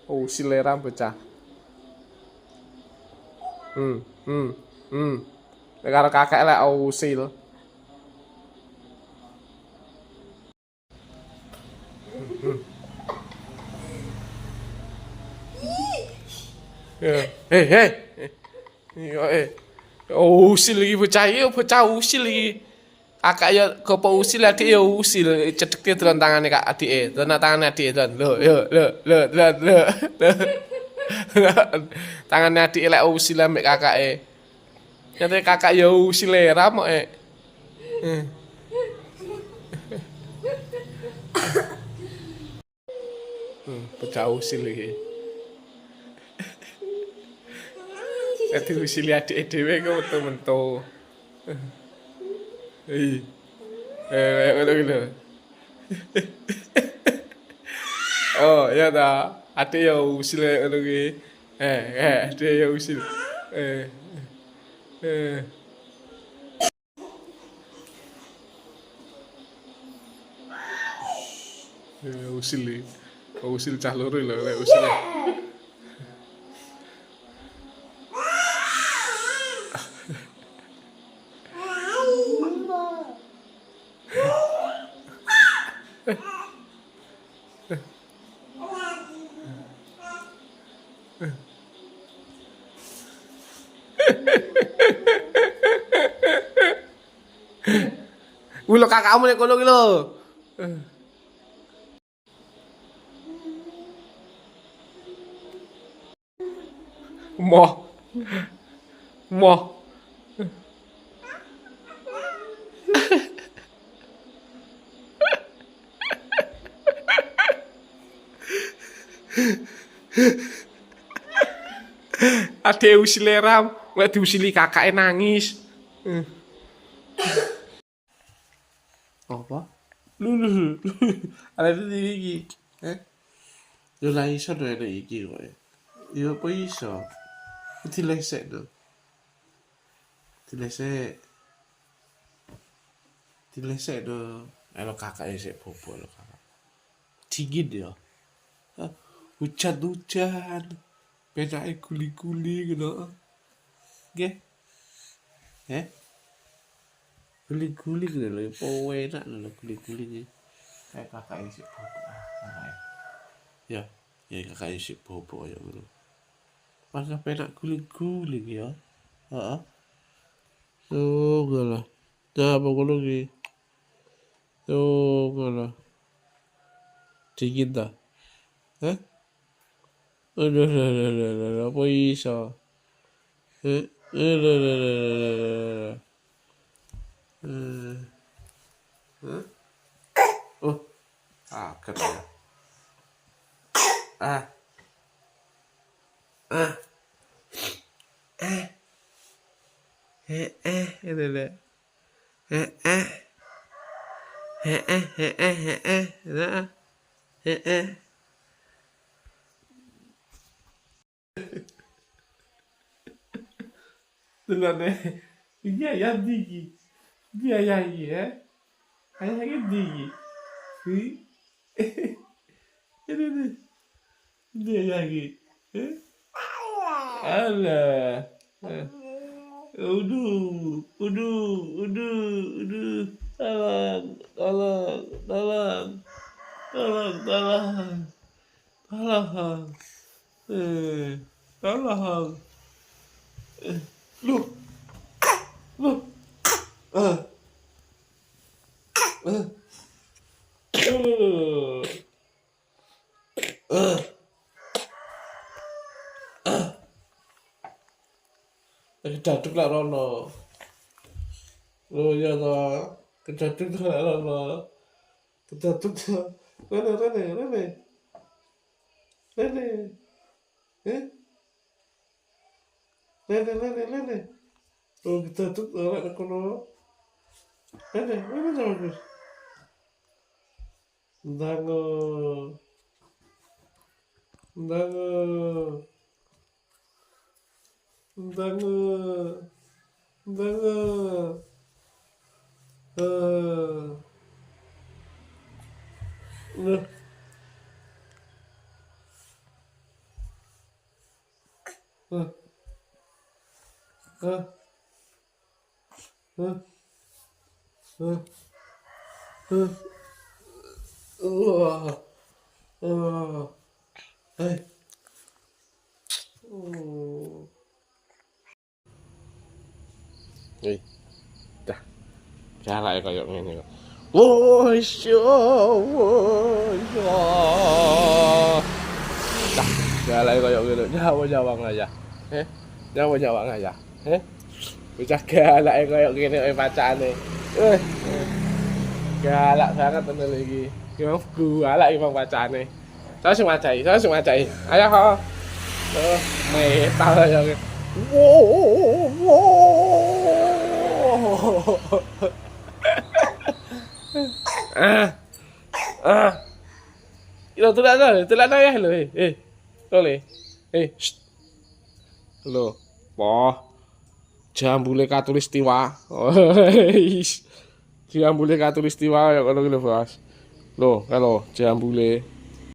Usile ra bocah. Hmm, hmm, hmm. Nek karo kakek lek usil. Ya. Hei. Yo usil iki bocah iki bocah usil iki. Kakak ya gopo usil adik ya usil cedekne delon tangane kak adike. Delon tangane adike delon. Lho. Tangane adike lek usil ambek kakake. Nyate kakak ya usil era mok e. Bocah usil iki. Dadi usil adike dhewe kok metu-metu. Hei. Ngono iki lho. Oh, ya ta. Ade ya usil ngono ki. Ade ya usil. Eh, eh. Usil iki. Usil cah loro lho, lek usil. Kuwi lho kakakmu nek kono ki lho. Moh, moh. Ade usile ram, lek diusili kakake nangis. Apa? Lulu. Ada di iki. Eh? Yo la iso do ada iki kowe. Yo apa iso? Dilesek do. Dilesek. Dilesek do. Elo kakak sik bobo lo kakak. Dingin ya. Hah? Hujan-hujan. Penake guli-guli gitu. Nggih. Eh? Guli-guli gitu lho. Apa enak lho guli-guli iki. Kayak kakak sik bobo. Kakak. Ya, ya kakak sik bobo ya ngono. Masa penak guli-guli ya. Heeh. Oh, ngono. Nah, apa ngono ki? Oh, ngono. Dingin ta? Hah? Aduh, apa iso? Aduh. Hah? Oh, kaget ya. Ah, ah, itu deh. Eh, eh, nah, eh. Tenan deh. Iya ya digi. Dia ya iya. Ayah digi. Hi. Ini deh. Dia ya gitu. Alah. Uduh. Tolong. Tolong. Tolong. Loh, loh. Ah, ah. Loh. Ah, kedaduk lah rono. Loh ya toh. Kedaduk lah rono. Kedaduk lah. Rene. Eh? Rene. Oh, kedaduk lah kono. Rene sama Gus. Ndango. Ndango. Loh. Huh. Huh. Huh. Huh. Huh. Hey. Nih, dah. Galak kayak ngene kok. Wosyo, wosyo. Dah, galak kayak ngene. Jawab aja. Jawab aja. Bocah galak kayak ngene pacane. Eh, galak banget tenan iki. Emang galak emang pacane. Saya sing macai. Ayo, ho. Metal ya. Wow. Lo telan ya lo. Lo. Shh. Lo. Po. Jambule katulistiwa. Jambule katulistiwa ya ngono lho, Bos. Lo, kalau jambule